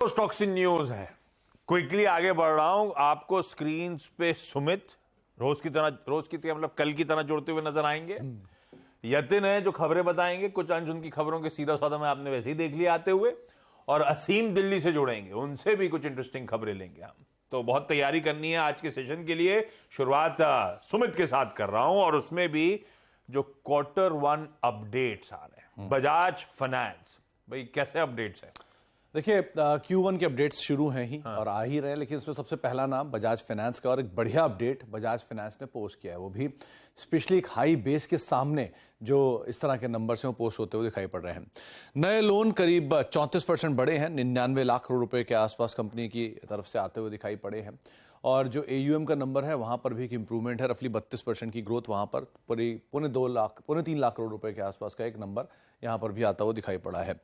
Toxin news है। Quickly आगे बढ़ रहा हूं। आपको स्क्रीन पे सुमित रोज की तरह मतलब कल की तरह जोड़ते हुए नजर आएंगे। यतिन है जो खबरें बताएंगे, कुछ अंश उनकी खबरों के सीधा साधा में आपने वैसे ही देख लिया आते हुए। और असीम दिल्ली से जुड़ेंगे, उनसे भी कुछ इंटरेस्टिंग खबरें लेंगे हम। तो बहुत तैयारी करनी है आज के सेशन के लिए। शुरुआत सुमित के साथ कर रहा हूं और उसमें भी जो Q1 अपडेट्स आ रहे हैं। बजाज फाइनेंस, भाई कैसे अपडेट्स है? देखिए Q1 के अपडेट्स शुरू हैं ही और आ ही रहे हैं, लेकिन इसमें सबसे पहला नाम बजाज फाइनेंस का और एक बढ़िया अपडेट बजाज फाइनेंस ने पोस्ट किया है, वो भी स्पेशली एक हाई बेस के सामने जो इस तरह के नंबर से वो पोस्ट होते हुए दिखाई पड़ रहे हैं। नए लोन करीब 34% बढ़े हैं, 99 लाख करोड़ रुपए के आसपास कंपनी की तरफ से आते हुए दिखाई पड़े हैं। और जो AUM का नंबर है वहाँ पर भी एक इंप्रूवमेंट है, रफली 32% की ग्रोथ वहाँ पर, पौने 3 लाख करोड़ रुपए के आसपास का एक नंबर यहाँ पर भी आता हुआ दिखाई पड़ा है।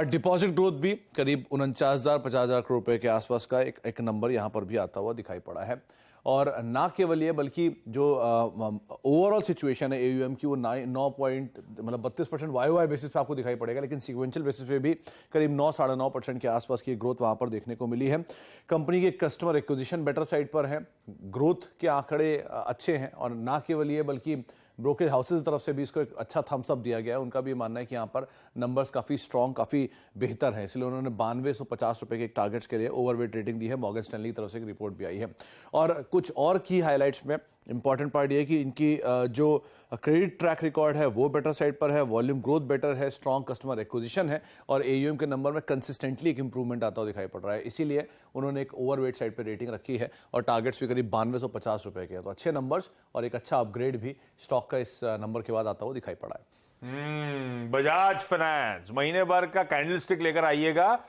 डिपॉजिट ग्रोथ भी करीब 49,000-50,000 करोड़ रुपए के आसपास का एक नंबर यहाँ पर भी आता हुआ दिखाई पड़ा है। और ना केवल ये, बल्कि जो ओवरऑल सिचुएशन है AUM की, वो 32% YOY बेसिस पे आपको दिखाई पड़ेगा, लेकिन सीक्वेंशियल बेसिस पे भी करीब 9-9.5% के आसपास की ग्रोथ वहां पर देखने को मिली है। कंपनी के कस्टमर एक्विजिशन बेटर साइड पर है, ग्रोथ के आंकड़े अच्छे हैं। और ना केवल ये, बल्कि ब्रोकेज हाउसेज की तरफ से भी इसको एक अच्छा थम्स अप दिया गया है। उनका भी मानना है कि यहाँ पर नंबर्स काफ़ी स्ट्रॉन्ग, काफ़ी बेहतर है, इसलिए उन्होंने 9250 रुपये के टारगेट्स के लिए ओवरवेट रेटिंग दी है। मॉर्गन स्टैनली की तरफ से एक रिपोर्ट भी आई है। और कुछ और की हाईलाइट्स में इंपॉर्टेंट पार्ट ये है कि इनकी जो क्रेडिट ट्रैक रिकॉर्ड है वो बेटर साइड पर है, वॉल्यूम ग्रोथ बेटर है, स्ट्रॉन्ग कस्टमर एक्विजिशन है और AUM के नंबर में कंसिस्टेंटली एक इंप्रूवमेंट आता हुआ दिखाई पड़ रहा है। इसीलिए उन्होंने एक ओवरवेट साइड पर रेटिंग रखी है और टारगेट्स भी करीब 9250 रुपये के हैं। तो अच्छे नंबर्स और एक अच्छा अपग्रेड भी स्टॉक का इस नंबर के बाद आता हुआ दिखाई पड़ा है। बजाज फाइनेंस महीने भर का कैंडल स्टिक लेकर आइएगा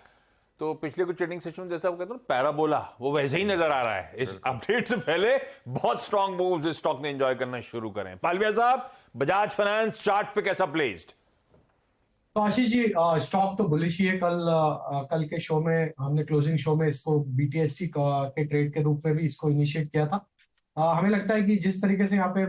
तो पिछले कुछ ट्रेडिंग सेशन में जैसा आप कहते हो पैराबोला, वो वैसे ही नजर आ रहा है। इस अपडेट से पहले बहुत स्ट्रॉन्ग मूव्स इस स्टॉक ने एंजॉय करना शुरू करें। पालविया साहब, बजाज फाइनेंस चार्ट पे कैसा प्लेस्ड? तो आशीष जी, स्टॉक तो बुलिश ही है। कल के शो में हमने क्लोजिंग शो में इसको BTST के ट्रेड के रूप में भी इसको इनिशिएट किया था। हमें लगता है कि जिस तरीके से यहाँ पे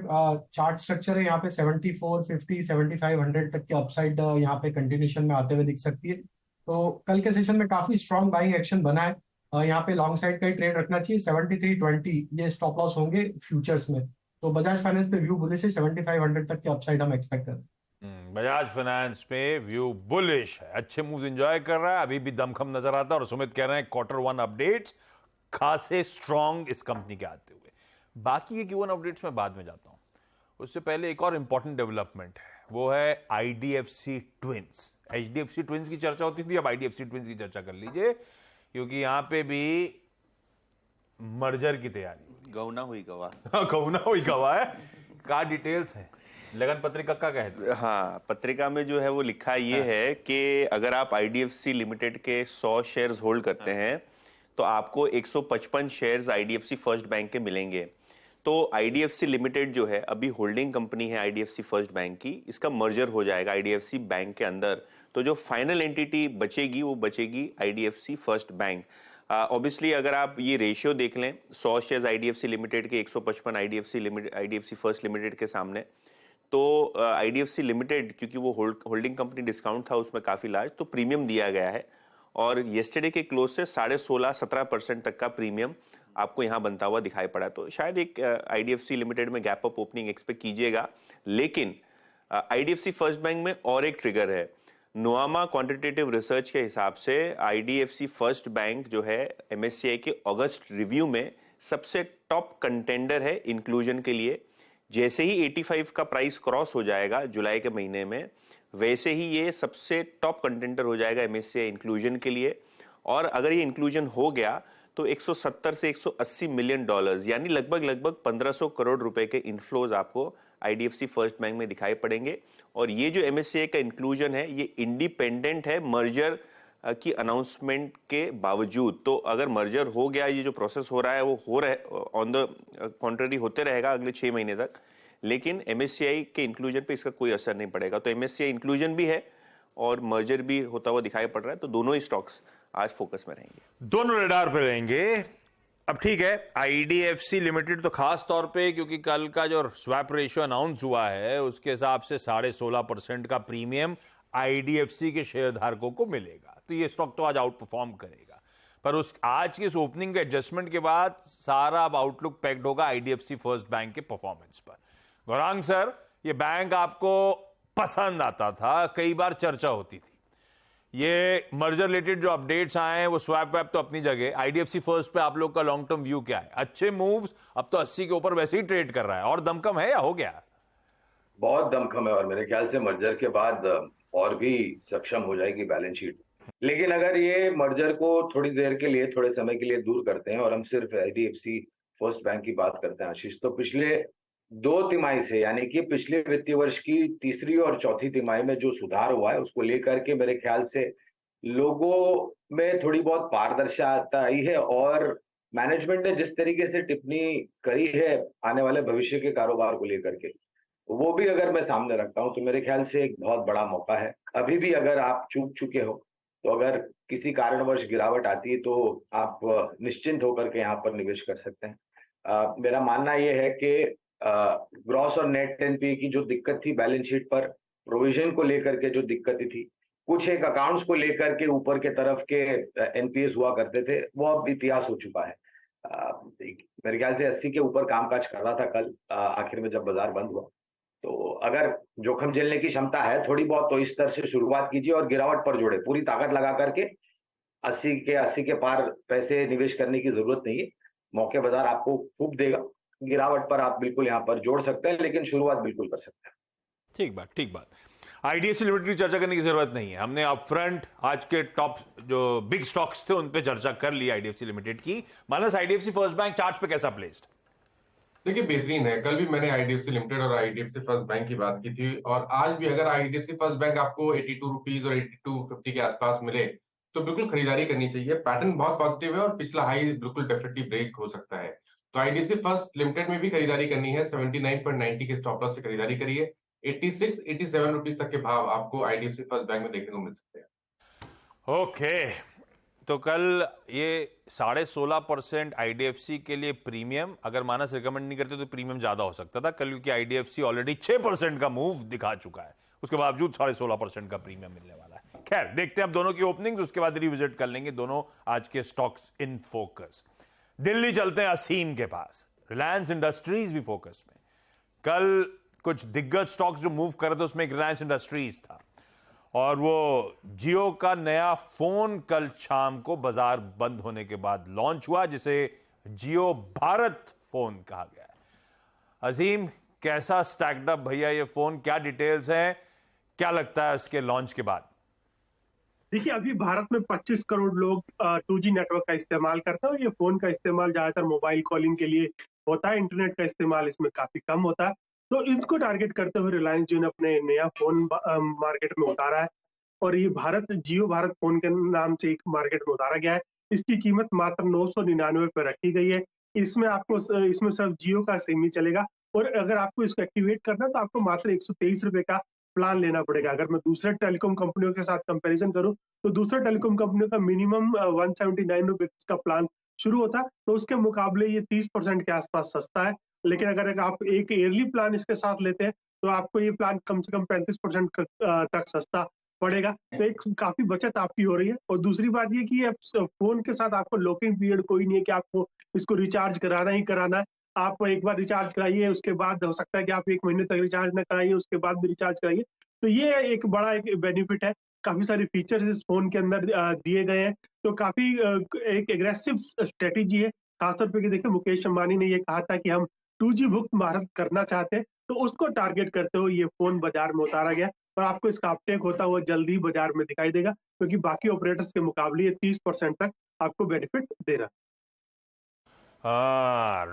चार्ट स्ट्रक्चर है, यहाँ पे 74, 50, 75, 100 तक के अपसाइड यहाँ पे कंटिन्यूशन में आते हुए दिख सकती है। तो कल के सेशन में काफी स्ट्रॉन्ग बाइंग एक्शन बना है। यहाँ पे लॉन्ग साइड का ही ट्रेड रखना चाहिए। 73.20 ये स्टॉप लॉस होंगे फ्यूचर्स में। तो बजाज फाइनेंस पे व्यू बुलिश है, 7500 तक के अपसाइड हम एक्सपेक्ट कर रहे हैं। बजाज फाइनेंस पे व्यू बुलिश है, अच्छे मूव्स एंजॉय कर रहा है, अभी भी दमखम नजर आता है। और सुमित कह रहे हैं Q1 अपडेट्स खासे स्ट्रॉन्ग इस कंपनी के आते हुए। बाकी के Q1 अपडेट्स में बाद में जाता हूं, उससे पहले एक और इंपॉर्टेंट डेवलपमेंट है, वो है IDFC ट्विंस। HDFC ट्विंस की चर्चा होती थी, अब IDFC ट्विंस की चर्चा कर लीजिए, क्योंकि यहां पे भी मर्जर की तैयारी। गौना हुई गवा है। का डिटेल्स है, लगन पत्रिका का कहते हैं। हाँ, पत्रिका में जो है वो लिखा ये है कि अगर आप IDFC लिमिटेड के 100 शेयर्स होल्ड करते हैं तो आपको 155 शेयर्स IDFC फर्स्ट बैंक के मिलेंगे। तो IDFC लिमिटेड जो है अभी होल्डिंग कंपनी है IDFC फर्स्ट बैंक की, इसका मर्जर हो जाएगा IDFC बैंक के अंदर। तो जो फाइनल एंटिटी बचेगी वो बचेगी IDFC फर्स्ट बैंक। ऑब्वियसली अगर आप ये रेशियो देख लें, 100 शेयर्स IDFC लिमिटेड के 155 IDFC फर्स्ट लिमिटेड के सामने, तो IDFC लिमिटेड क्योंकि वो होल्डिंग कंपनी डिस्काउंट था उसमें काफी लार्ज, तो प्रीमियम दिया गया है। और येस्टरडे के क्लोज से 16.5-17% तक का प्रीमियम आपको यहां बनता हुआ दिखाई पड़ा। तो शायद एक IDFC लिमिटेड में गैप अप ओपनिंग एक्सपेक्ट कीजिएगा। लेकिन IDFC फर्स्ट बैंक में और एक ट्रिगर है। नोआमा क्वांटिटेटिव रिसर्च के हिसाब से IDFC फर्स्ट बैंक जो है MSCI के अगस्त रिव्यू में सबसे टॉप कंटेंडर है इंक्लूजन के लिए। जैसे ही 85 का प्राइस क्रॉस हो जाएगा जुलाई के महीने में, वैसे ही ये सबसे टॉप कंटेंडर हो जाएगा MSCI इंक्लूजन के लिए। और अगर ये इंक्लूजन हो गया तो 170 से 180 मिलियन डॉलर्स यानी लगभग 1500 करोड़ रुपए के इनफ्लोज आपको IDFC फर्स्ट बैंक में दिखाई पड़ेंगे। और ये जो MSCI का इंक्लूजन है ये इंडिपेंडेंट है मर्जर की अनाउंसमेंट के बावजूद। तो अगर मर्जर हो गया, ये जो प्रोसेस हो रहा है वो हो रहा ऑन द कॉन्ट्ररी होते रहेगा अगले 6 महीने तक, लेकिन MSCI के इंक्लूजन पे इसका कोई असर नहीं पड़ेगा। तो MSCI इंक्लूजन भी है और मर्जर भी होता हुआ दिखाई पड़ रहा है, तो दोनों ही स्टॉक्स आज फोकस में रहेंगे, दोनों रडार पे रहेंगे। अब ठीक है, IDFC लिमिटेड तो खास तौर पे, क्योंकि कल का जो स्वैप रेशियो अनाउंस हुआ है उसके हिसाब से 16.5% का प्रीमियम IDFC के शेयर धारकों को मिलेगा, तो ये स्टॉक तो आज आउट परफॉर्म करेगा। पर उस आज की इस ओपनिंग के एडजस्टमेंट के बाद सारा अब आउटलुक पैक्ड होगा आईडीएफसी फर्स्ट बैंक के परफॉर्मेंस पर। गौरांग सर, ये बैंक आपको पसंद आता था, कई बार चर्चा होती थी, ये मर्जर रिलेटेड जो अपडेट्स आए हैं वो स्वैप वैप तो अपनी जगह, आईडीएफसी फर्स्ट पे आप लोग का लॉन्ग टर्म व्यू क्या है? अच्छे मूव्स, अब तो 80 के ऊपर वैसे ही ट्रेड कर रहा है, और दमकम है या हो गया? बहुत दमखम है और मेरे ख्याल से मर्जर के बाद और भी सक्षम हो जाएगी बैलेंस शीट। लेकिन अगर ये मर्जर को थोड़ी देर के लिए, थोड़े समय के लिए दूर करते हैं और हम सिर्फ आईडीएफसी फर्स्ट बैंक की बात करते हैं आशीष, तो पिछले 2 तिमाही से, यानी कि पिछले वित्तीय वर्ष की तीसरी और चौथी तिमाही में जो सुधार हुआ है उसको लेकर के मेरे ख्याल से लोगों में थोड़ी बहुत पारदर्शिता आई है और मैनेजमेंट ने जिस तरीके से टिप्पणी करी है आने वाले भविष्य के कारोबार को लेकर के, वो भी अगर मैं सामने रखता हूं तो मेरे ख्याल से एक बहुत बड़ा मौका है। अभी भी अगर आप चूक चुके हो तो अगर किसी कारणवश गिरावट आती है तो आप निश्चिंत होकर के यहाँ पर निवेश कर सकते हैं। मेरा मानना यह है कि ग्रॉस और नेट एनपीए की जो दिक्कत थी बैलेंस शीट पर, प्रोविजन को लेकर के जो दिक्कतें थी, कुछ एक अकाउंट्स को लेकर के ऊपर के तरफ के एनपीएस हुआ करते थे, वो अब इतिहास हो चुका है। मेरे ख्याल से 80 के ऊपर कामकाज कर रहा था कल आखिर में जब बाजार बंद हुआ। तो अगर जोखिम झेलने की क्षमता है थोड़ी बहुत तो इस तरह से शुरुआत कीजिए और गिरावट पर जोड़े, पूरी ताकत लगा करके 80 के पार पैसे निवेश करने की जरूरत नहीं है। मौके बाजार आपको खूब देगा, गिरावट पर आप बिल्कुल यहाँ पर जोड़ सकते हैं, लेकिन शुरुआत बिल्कुल कर सकते हैं। ठीक बात, ठीक बात। आईडीएफसी लिमिटेड की चर्चा करने की जरूरत नहीं है, हमने अपफ्रंट आज के टॉप जो बिग स्टॉक्स थे उन पे चर्चा कर ली आईडीएफसी लिमिटेड की। मानस, आईडीएफसी फर्स्ट बैंक चार्ट पे कैसा प्लेस्ड? देखिए बेहतरीन है। कल भी मैंने आईडीएफसी लिमिटेड और आईडीएफसी फर्स्ट बैंक की बात की थी, और आज भी अगर आईडीएफसी फर्स्ट बैंक आपको 82 रुपीज और 82.50 के आसपास मिले तो बिल्कुल खरीदारी करनी चाहिए। पैटर्न बहुत पॉजिटिव है और पिछला हाई बिल्कुल डेफिनेटली ब्रेक हो सकता है। तो आईडीएफसी फर्स्ट लिमिटेड में भी खरीदारी करनी है। 79.90 के स्टॉप लॉस से खरीदारी करिए। 86-87 रुपीज तक के भाव आपको आईडीएफसी फर्स्ट बैंक में देखने को मिल सकते हैं। ओके, तो कल ये 16.5% आईडीएफसी के लिए प्रीमियम, अगर मानस रिकमेंड नहीं करते तो प्रीमियम ज्यादा हो सकता था कल, क्योंकि आईडीएफसी ऑलरेडी 6% का मूव दिखा चुका है, उसके बावजूद 16.5% का प्रीमियम मिलने वाला है। खैर, देखते हैं अब दोनों की ओपनिंग्स, उसके बाद रिविजिट कर लेंगे दोनों आज के स्टॉक्स इन फोकस। दिल्ली चलते हैं असीम के पास, रिलायंस इंडस्ट्रीज भी फोकस में। कल कुछ दिग्गज स्टॉक्स जो मूव कर रहे थे उसमें एक रिलायंस इंडस्ट्रीज था, और वो जियो का नया फोन कल शाम को बाजार बंद होने के बाद लॉन्च हुआ, जिसे जियो भारत फोन कहा गया है। अजीम, कैसा स्टैक्ड अप भैया ये फोन, क्या डिटेल्स हैं, क्या लगता है इसके लॉन्च के बाद? देखिए, अभी भारत में 25 करोड़ लोग 2G नेटवर्क का इस्तेमाल करते हैं और ये फोन का इस्तेमाल ज्यादातर मोबाइल कॉलिंग के लिए होता है। इंटरनेट का इस्तेमाल इसमें काफी कम होता है। तो इसको टारगेट करते हुए रिलायंस जियो ने अपने नया फोन मार्केट में उतारा है, और ये जियो भारत फोन के नाम से एक मार्केट में उतारा गया है। इसकी कीमत मात्र 999 पे रखी गई है। इसमें सिर्फ जियो का सिम ही चलेगा, और अगर आपको इसको एक्टिवेट करना है तो आपको मात्र 123 रुपए का प्लान लेना पड़ेगा। अगर मैं दूसरे टेलीकॉम कंपनियों के साथ कंपैरिजन करूं तो दूसरे टेलीकॉम कंपनियों का मिनिमम 179 रुपए का प्लान शुरू होता है, तो उसके मुकाबले ये 30% के आसपास सस्ता है। लेकिन अगर आप एक ईयरली प्लान इसके साथ लेते हैं तो आपको ये प्लान कम से कम 35% तक सस्ता पड़ेगा। तो एक काफी बचत आपकी हो रही है। और दूसरी बात ये कि फोन के साथ आपको लॉकिंग पीरियड कोई नहीं है कि आपको इसको रिचार्ज कराना ही कराना है। आप एक बार रिचार्ज कराइए, उसके बाद हो सकता है कि आप 1 महीने तक रिचार्ज ना कराइए, उसके बाद भी रिचार्ज कराइए। तो ये एक बड़ा एक बेनिफिट है। काफी सारे फीचर्स इस फोन के अंदर दिए गए हैं, तो काफी एक एग्रेसिव स्ट्रेटेजी है। खासतौर पर देखिए, मुकेश अंबानी ने ये कहा था कि हम 2G मुक्त भारत करना चाहते हैं, तो उसको टारगेट करते हुए ये फोन बाजार में उतारा गया, और आपको इसका अपटेक होता हुआ जल्दी बाजार में दिखाई देगा, क्योंकि बाकी ऑपरेटर्स के मुकाबले ये 30% तक आपको बेनिफिट दे रहा है।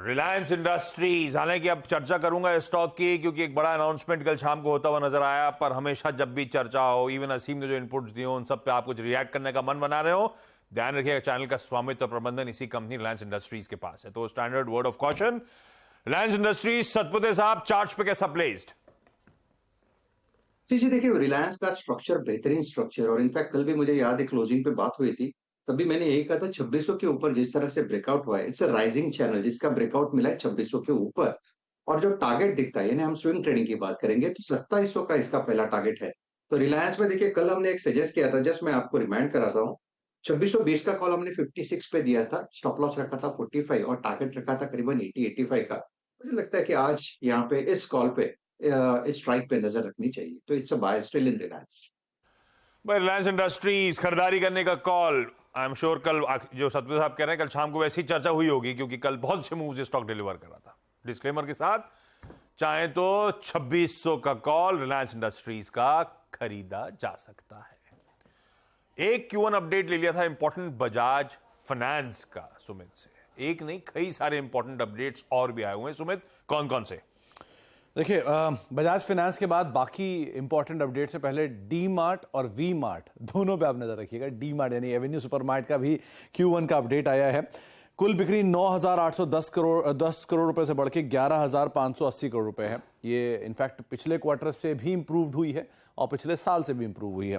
रिलायंस इंडस्ट्रीज, हालांकि अब चर्चा करूंगा स्टॉक की, क्योंकि एक बड़ा अनाउंसमेंट कल शाम को होता हुआ नजर आया, पर हमेशा जब भी चर्चा हो, इवन असीम ने जो इनपुट्स दिए उन सब पे आप कुछ रिएक्ट करने का मन बना रहे हो, ध्यान रखिएगा चैनल का स्वामित्व प्रबंधन इसी कंपनी रिलायंस इंडस्ट्रीज के पास है। तो standard word of caution, Reliance industries, Satpute साहब, चार्ट्स पे कैसा प्लेस्ड? जी देखिए, रिलायंस का स्ट्रक्चर बेहतरीन स्ट्रक्चर, और इनफैक्ट कल भी मुझे याद है क्लोजिंग पे बात हुई थी, तभी मैंने यही कहा था 2600 के ऊपर जिस तरह से ब्रेकआउट हुआ है, इट्स अ राइजिंग चैनल जिसका ब्रेकआउट मिला है 2600 के ऊपर, और जो टारगेट दिखता है, यानी हम स्विंग ट्रेडिंग की बात करेंगे तो 2700 का इसका पहला टारगेट है। तो रिलायंस में देखिए, कल हमने एक सजेस्ट किया था, जस्ट मैं आपको रिमाइंड कराता हूँ 2620 का कॉल हमने 56 पे दिया था, स्टॉप लॉस रखा था 45 और टारगेट रखा था करीबन 80-85 का। मुझे लगता है कि आज यहाँ पे इस कॉल पे इस स्ट्राइक पे नजर रखनी चाहिए। तो it's a buy still in Reliance. भाई रिलायंस इंडस्ट्रीज खरीदारी करने का कॉल, आई एम श्योर कल जो सतपाल साहब कह रहे हैं कल शाम को वैसी चर्चा हुई होगी, क्योंकि कल बहुत से मूव्स स्टॉक डिलीवर कर रहा था। डिस्क्लेमर के साथ, चाहे तो 2600 का कॉल रिलायंस इंडस्ट्रीज का खरीदा जा सकता है। एक Q1 अपडेट ले लिया था इंपॉर्टेंट बजाज फाइनेंस का सुमित से। एक नहीं, कई सारे इंपॉर्टेंट अपडेट्स और भी आए हुए हैं। सुमित, कौन कौन से? देखिए, बजाज फाइनेंस के बाद बाकी इंपॉर्टेंट अपडेट से पहले डी मार्ट और वी मार्ट दोनों पे आप नजर रखिएगा। डी मार्ट यानी एवेन्यू सुपरमार्ट का भी Q1 का अपडेट आया है। कुल बिक्री 9,810 करोड़ रुपए से बढ़ के 11,580 करोड़ रुपए है। ये इनफैक्ट पिछले क्वार्टर से भी इंप्रूव्ड हुई है और पिछले साल से भी इंप्रूव हुई है।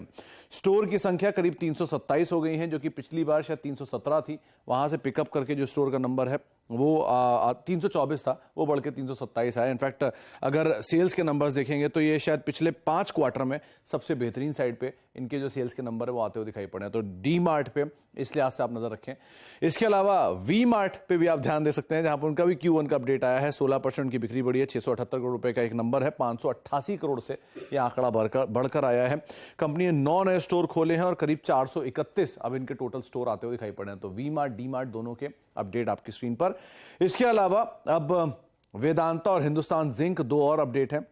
स्टोर की संख्या करीब 327 हो गई है, जो कि पिछली बार शायद 317 थी। वहां से पिकअप करके जो स्टोर का नंबर है वो 324 था, वो बढ़ के 327 आया। इनफैक्ट अगर सेल्स के नंबर्स देखेंगे तो ये शायद पिछले 5 क्वार्टर में सबसे बेहतरीन साइड पे इनके जो सेल्स के नंबर है वो आते हुए दिखाई पड़े हैं। तो डी मार्ट पे इस लिहाज से आप नजर रखें। इसके अलावा वी मार्ट पे भी आप ध्यान दे सकते हैं, जहां पर उनका भी Q1 का अपडेट आया है। 16% की बिक्री बढ़ी है, 678 करोड़ रुपए का एक नंबर है, 588 करोड़ से ये आंकड़ा बढ़कर आया है। कंपनी ने 9 नए स्टोर खोले हैं और करीब 431 अब इनके टोटल स्टोर आते हुए दिखाई पड़े हैं। तो वी मार्ट, डी मार्ट दोनों के अपडेट आपकी स्क्रीन पर। इसके अलावा अब वेदांता और हिंदुस्तान जिंक दो और अपडेट हैं।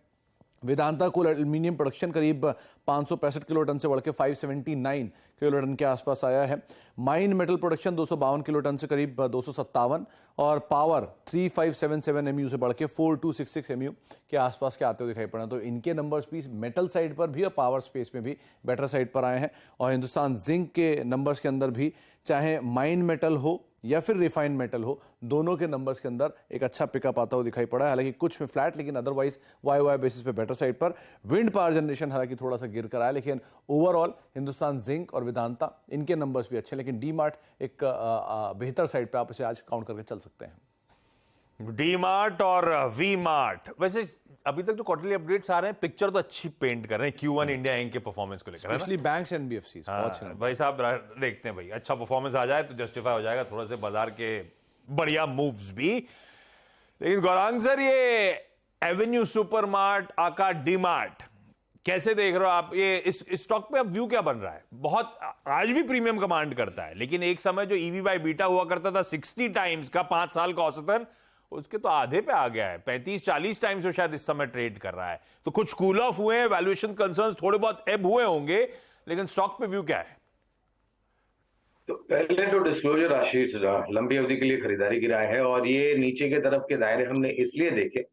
वेदांता कुल एल्यूमिनियम प्रोडक्शन करीब 565 किलो टन से बढ़ के 579 किलो टन के आसपास आया है। Mine metal production 252 kilo ton से करीब 257 और पावर 3577 MU से बढ़ के 4266 MU के आसपास के आते हुए दिखाई पड़े। तो इनके नंबर्स भी मेटल साइड पर भी और पावर स्पेस में भी बेटर साइड पर आए हैं। और हिंदुस्तान जिंक के नंबर्स के अंदर भी, चाहे माइन मेटल हो या फिर रिफाइंड मेटल हो, दोनों के नंबर्स के अंदर एक अच्छा पिकअप आता हुआ दिखाई पड़ा है। हालांकि कुछ में फ्लैट, लेकिन अदरवाइज वाई बेसिस पे बेटर साइड पर। विंड पावर जनरेशन हालांकि थोड़ा सा गिर कर आया, लेकिन ओवरऑल हिंदुस्तान जिंक और वेदांता इनके नंबर्स भी अच्छे हैं। लेकिन डी मार्ट एक बेहतर साइड पे आप इसे आज काउंट करके चल सकते हैं। डी मार्ट और वी मार्ट, वैसे अभी तक जो क्वार्टरली अपडेट्स आ रहे हैं, पिक्चर तो अच्छी पेंट कर रहे हैं Q1 इंडिया इंक के परफॉर्मेंस को लेकर, स्पेशली बैंक्स एंड NBFCs। भाई साहब देखते हैं भाई, अच्छा परफॉर्मेंस आ जाए तो जस्टिफाई हो जाएगा थोड़ा से बाजार के बढ़िया मूव्स भी। लेकिन गौरांग सर, ये एवेन्यू सुपरमार्ट आका डी मार्ट कैसे देख रहे हो आप? ये इस स्टॉक पे अब व्यू क्या बन रहा है? बहुत आज भी प्रीमियम कमांड करता है, लेकिन एक समय जो EV बाय बीटा हुआ करता था 60 टाइम्स का 5 साल का औसतन, उसके तो आधे पे आ गया है, 35-40 टाइम्स जो शायद इस समय ट्रेड कर रहा है। तो कुछ कूल ऑफ हुए हैं, वैल्यूएशन कंसर्न्स थोड़े बहुत एब हुए होंगे, लेकिन स्टॉक पे व्यू क्या है? तो पहले तो डिस्क्लोजर आशीष, लंबी अवधि के लिए खरीदारी की राय है और ये नीचे के तरफ के दायरे हमने इसलिए देखे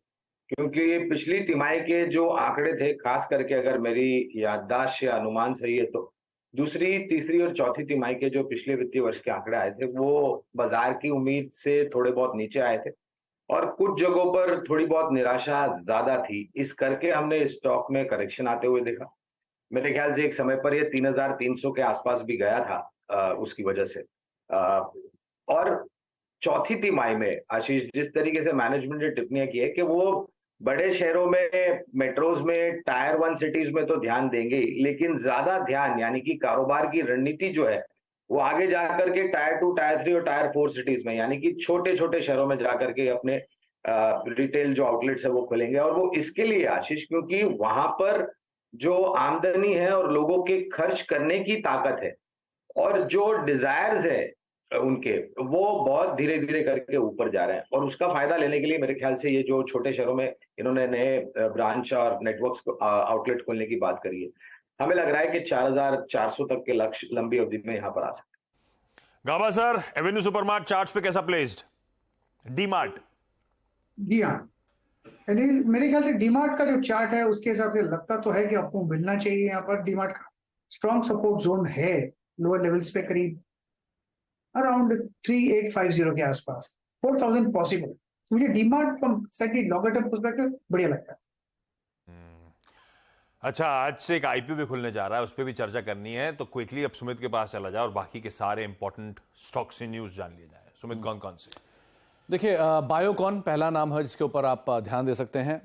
क्योंकि ये पिछली तिमाही के जो आंकड़े थे, खास करके अगर मेरी याददाश्त या अनुमान सही है तो दूसरी, तीसरी और चौथी तिमाही के जो पिछले वित्तीय वर्ष के आंकड़े आए थे वो बाजार की उम्मीद से थोड़े बहुत नीचे आए थे और कुछ जगहों पर थोड़ी बहुत निराशा ज्यादा थी। इस करके हमने स्टॉक में करेक्शन आते हुए देखा। मेरे ख्याल से एक समय पर ये 3,300 के आसपास भी गया था उसकी वजह से। और चौथी तिमाही में आशीष, जिस तरीके से मैनेजमेंट ने टिप्पणियां की है कि वो बड़े शहरों में, मेट्रोज में, टायर 1 सिटीज में तो ध्यान देंगे, लेकिन ज्यादा ध्यान यानी कि कारोबार की रणनीति जो है वो आगे जाकर के टायर 2, टायर 3 और टायर 4 सिटीज में, यानी कि छोटे छोटे शहरों में जाकर के अपने रिटेल जो आउटलेट्स है वो खोलेंगे। और वो इसके लिए आशीष, क्योंकि वहां पर जो आमदनी है और लोगों के खर्च करने की ताकत है और जो डिजायर्स है उनके, वो बहुत धीरे धीरे करके ऊपर जा रहे हैं। और उसका फायदा लेने के लिए मेरे ख्याल से ये जो छोटे शहरों में इन्होंने नए ब्रांच और नेटवर्क्स आउटलेट खोलने की बात करी है, हमें लग रहा है कि 4,400 तक के लक्ष्य लंबी अवधि में यहां पर आ सकते हैं। गाबा सर, एवेन्यू सुपरमार्ट चार्ट्स पे कैसा प्लेस्ड? D mart? जी हाँ, मेरे ख्याल से डीमार्ट का जो चार्ट है उसके हिसाब से लगता तो है कि आपको मिलना चाहिए। यहाँ पर डीमार्ट का स्ट्रॉन्ग सपोर्ट जोन है लोअर लेवल्स पे, करीब अराउंड 3850 के आसपास, 4000 पॉसिबल। तो मुझे DMart from slightly longer term perspective बढ़िया लगता है। अच्छा, आज से एक IPO भी खुलने जा रहा है, उस पर भी चर्चा करनी है, तो क्विकली अब सुमित के पास चला जाए और बाकी के सारे इंपॉर्टेंट स्टॉक से न्यूज जान लिया जाए। सुमित, कौन कौन से? देखिए, बायोकॉन पहला नाम है जिसके ऊपर आप ध्यान दे सकते हैं।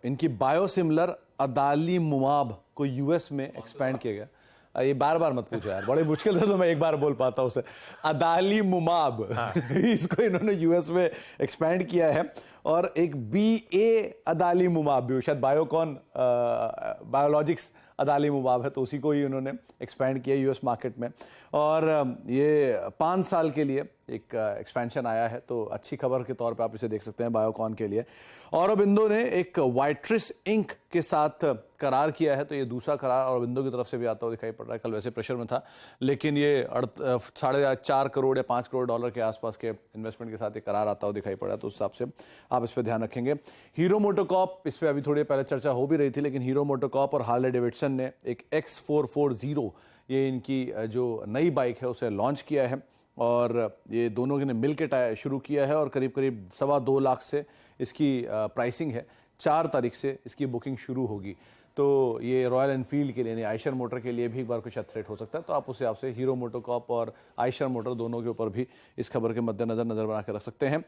इनकी बायोसिमिलर अदालीमुमाब को US में एक्सपैंड किया गया। ये बार बार मत पूछो यार, बड़े मुश्किल से तो मैं एक बार बोल पाता हूँ उसे। अदालीमुमाब इसको इन्होंने यूएस में एक्सपैंड किया है, और एक BA अदालीमुमाब भी, शायद बायोकॉन बायोलॉजिक्स अदालीमुमाब है, तो उसी को ही उन्होंने एक्सपैंड किया यूएस मार्केट में। और ये 5 साल के लिए एक एक्सपेंशन आया है, तो अच्छी खबर के तौर पे आप इसे देख सकते हैं बायोकॉन के लिए। औरबिंदो ने एक वाइट्रिस इंक के साथ करार किया है, तो ये दूसरा करार औरबिंदो की तरफ से भी आता हुआ दिखाई पड़ रहा है। कल वैसे प्रेशर में था, लेकिन ये 4.5 करोड़ या 5 करोड़ डॉलर के आसपास के इन्वेस्टमेंट के साथ ये करार आता हुआ दिखाई पड़ा, तो उस हिसाब से आप इस पर ध्यान रखेंगे। हीरो मोटोकॉर्प, इस पर अभी थोड़ी पहले चर्चा हो भी रही थी, लेकिन हीरो मोटोकॉर्प और हार्ले डेविडसन ने एक X440, ये इनकी जो नई बाइक है उसे लॉन्च किया है, और ये दोनों ने मिल के शुरू किया है, और करीब करीब 2.25 लाख से इसकी प्राइसिंग है। 4 तारीख से इसकी बुकिंग शुरू होगी, तो ये रॉयल एनफील्ड के लिए नहीं, आयशर मोटर के लिए भी एक बार कुछ थ्रेट हो सकता है, तो आप उसे आपसे हीरो मोटोकॉर्प और आयशर मोटर दोनों के ऊपर भी इस खबर के मद्देनजर नजर बना के रख सकते हैं।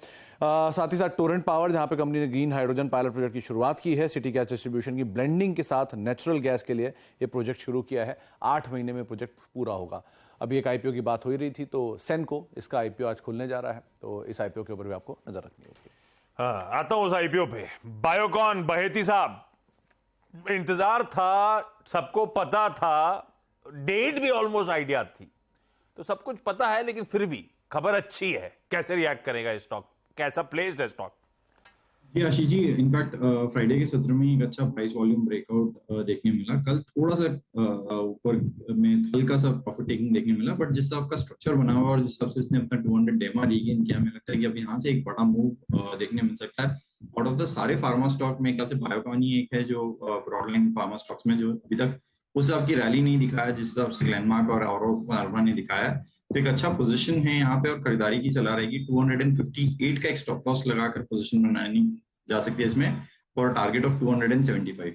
साथ ही साथ टोरेंट पावर, जहां पे कंपनी ने ग्रीन हाइड्रोजन पायलट प्रोजेक्ट की शुरुआत की है, सिटी गैस डिस्ट्रीब्यूशन की ब्लेंडिंग के साथ नेचुरल गैस के लिए ये प्रोजेक्ट शुरू किया है। 8 महीने में प्रोजेक्ट पूरा होगा। अभी एक IPO की बात हो ही रही थी, तो सेनको इसका IPO आज खुलने जा रहा है, तो इस IPO के ऊपर भी आपको नजर रखनी होगी। हाँ, आता हूं उस IPO पे। बायोकॉन, बहेती साहब, इंतजार था, सबको पता था, डेट भी ऑलमोस्ट आइडिया थी, तो सब कुछ पता है, लेकिन फिर भी खबर अच्छी है। कैसे रिएक्ट करेगा स्टॉक, कैसा प्लेस्ड है स्टॉक? जी आशीष जी, इनफैक्ट फ्राइडे के सत्र में एक अच्छा प्राइस वॉल्यूम ब्रेकआउट देखने मिला। कल थोड़ा सा ऊपर में हल्का सा प्रॉफिट टेकिंग देखने मिला, बट जिस हिसाब का स्ट्रक्चर बना हुआ और जिस हिसाब से इसने अपना 200 डेमा रीगेन किया, हमें लगता है कि अब यहाँ से एक बड़ा मूव देखने मिल सकता है। आउट ऑफ द सारे फार्मा स्टॉक में ख्याल से बायोकॉन ही एक है जो ब्रॉडलाइन फार्मा स्टॉक्स में जो अभी तक उस हिसाब की रैली नहीं दिखाया जिस हिसाब से ग्लेनमार्क और ऑरो फार्मा ने दिखाया। तो एक अच्छा पोजीशन है यहाँ पे, और खरीदारी की सलाह रहेगी। 258 का एक स्टॉप लॉस लगाकर पोजीशन बनानी जा सकती है इसमें, फॉर टारगेट ऑफ 275।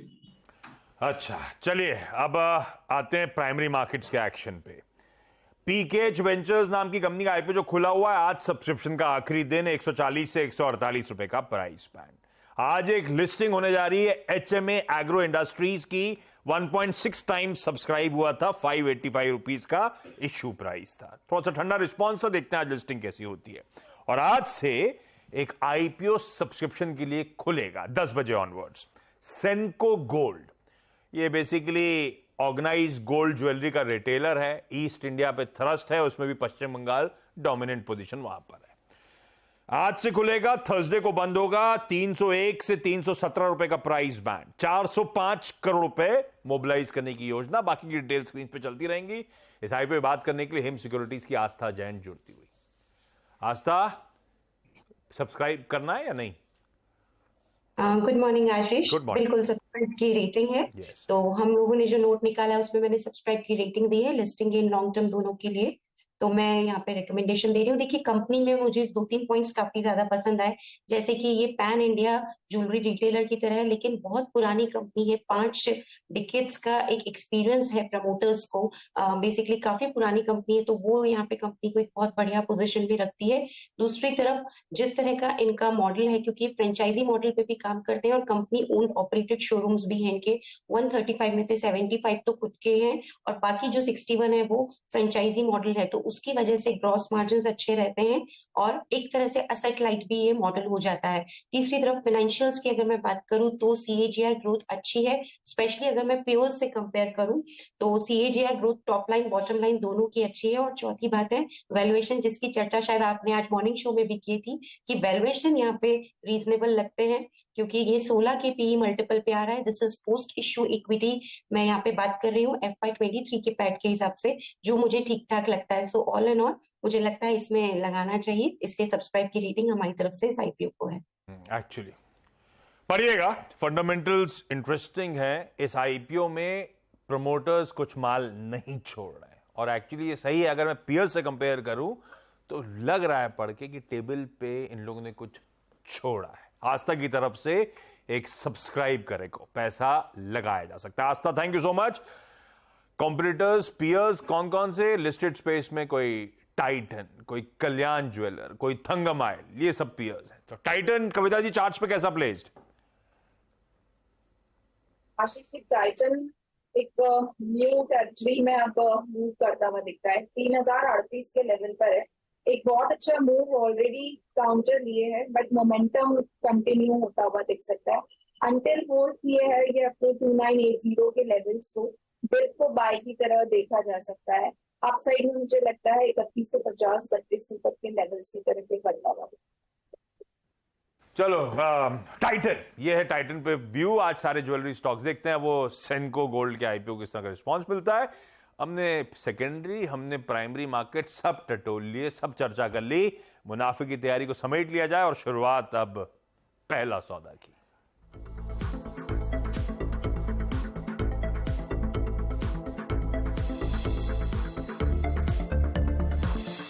अच्छा, चलिए अब आते हैं प्राइमरी मार्केट्स के एक्शन पे। पीकेएच वेंचर्स नाम की कंपनी का IPO जो खुला हुआ है, आज सब्सक्रिप्शन का आखिरी दिन, 140 से 148 रुपए का प्राइस बैंड। आज एक लिस्टिंग होने जा रही है HMA एग्रो इंडस्ट्रीज की, 1.6 टाइम्स सब्सक्राइब हुआ था, 585 रुपीज का इश्यू प्राइस था। थोड़ा सा ठंडा रिस्पॉन्स था, देखते हैं आज लिस्टिंग कैसी होती है। और आज से एक IPO सब्सक्रिप्शन के लिए खुलेगा 10 बजे ऑनवर्ड्स। सेनको गोल्ड, ये बेसिकली ऑर्गेनाइज्ड गोल्ड ज्वेलरी का रिटेलर है, ईस्ट इंडिया पे थ्रस्ट है, उसमें भी पश्चिम बंगाल डोमिनेंट पोजीशन वहां पर है। आज से खुलेगा, थर्सडे को बंद होगा। 301 से 317 रुपए का प्राइस बैंड, 405 करोड़ रुपए मोबिलाइज करने की योजना। बाकी की डिटेल स्क्रीन पे चलती रहेंगी। इस IPO पे बात करने के लिए हिम सिक्योरिटीज की आस्था जैन जुड़ती हुई। आस्था, सब्सक्राइब करना है या नहीं? गुड मॉर्निंग आशीष। बिल्कुल सब्सक्राइब की रेटिंग है। तो हम लोगों ने जो नोट निकाला है उसमें मैंने सब्सक्राइब की रेटिंग दी है, लिस्टिंग इन लॉन्ग टर्म दोनों के लिए। तो मैं यहाँ पे रिकमेंडेशन दे रही हूँ। देखिए, कंपनी में मुझे 2-3 पॉइंट्स काफी ज्यादा पसंद आए, जैसे कि ये पैन इंडिया ज्वेलरी रिटेलर की तरह है, लेकिन बहुत पुरानी कंपनी है, 5 डिकेड्स का एक एक्सपीरियंस है प्रमोटर्स को। बेसिकली काफी पुरानी कंपनी है, तो वो यहाँ पे कंपनी को एक बहुत बढ़िया पोजीशन भी रखती है। दूसरी तरफ जिस तरह का इनका मॉडल है, क्योंकि फ्रेंचाइजी मॉडल पे भी काम करते हैं और कंपनी ओन ऑपरेटेड शोरूम्स भी हैं इनके, 135 में से 75 तो खुद के हैं और बाकी जो 61 है वो फ्रेंचाइजी मॉडल है, तो उसकी वजह से ग्रॉस मार्जिन अच्छे रहते हैं और एक तरह से असेट लाइट भी ये मॉडल हो जाता है। तीसरी तरफ फाइनेंशियल्स की अगर मैं बात करूं तो CAGR ग्रोथ अच्छी है, स्पेशली अगर मैं पेयर्स से कंपेयर करूं तो CAGR growth top line bottom line दोनों की अच्छी है। और चौथी बात है वैल्यूएशन, जिसकी चर्चा शायद आपने आज मॉर्निंग शो में भी की थी कि वैल्यूएशन यहाँ पे रीजनेबल लगते हैं, क्योंकि ये 16 के PE मल्टीपल पे आ रहा है। This is post issue equity, मैं यहाँ पे बात कर रही हूँ FY23 के पैट के हिसाब से, जो मुझे ठीक ठाक लगता है। सो ऑल एंड ऑल मुझे लगता है इसमें लगाना चाहिए, इसलिए सब्सक्राइब की रेटिंग हमारी तरफ से इस IPO को है। एक्चुअली पढ़िएगा, फंडामेंटल्स इंटरेस्टिंग है। इस IPO में प्रमोटर्स कुछ माल नहीं छोड़ रहे हैं और एक्चुअली ये सही है। अगर मैं पीयर से कंपेयर करूं तो लग रहा है पढ़ के कि टेबल पे इन लोगों ने कुछ छोड़ा है। आस्था की तरफ से एक सब्सक्राइब करे को पैसा लगाया जा सकता है। Aastha, thank you so much. Competitors, peers कौन कौन से लिस्टेड स्पेस में? कोई टाइटन, कोई कल्याण ज्वेलर, कोई थंगमाइल, ये सब पीयर्स हैं। तो टाइटन, कविता जी, चार्ट्स पे कैसा प्लेस्ड? आशीष, टाइटन एक न्यू टेरिटरी में अब मूव करता हुआ दिखता है। 3038 के लेवल पर है। एक बहुत अच्छा मूव ऑलरेडी काउंटर लिए है, बट मोमेंटम कंटिन्यू होता हुआ दिख सकता है। अंटिल होल्ड किए है ये अपने 2980 के लेवल्स को, डिप को बाय की तरह देखा जा सकता है। अपसाइड में मुझे लगता है 3150 3200 तक के लेवल्स की तरफ पे बढ़ता हुआ। चलो टाइटन, ये है टाइटन पे व्यू। आज सारे ज्वेलरी स्टॉक्स देखते हैं वो सेनको गोल्ड के आईपीओ किस तरह का रिस्पांस मिलता है। हमने सेकेंडरी, हमने प्राइमरी मार्केट सब टटोल लिए, सब चर्चा कर ली। मुनाफे की तैयारी को समेट लिया जाए और शुरुआत अब पहला सौदा की।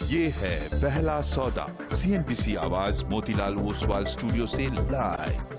ये है पहला सौदा, CNBC आवाज मोतीलाल ओसवाल स्टूडियो से लाइव।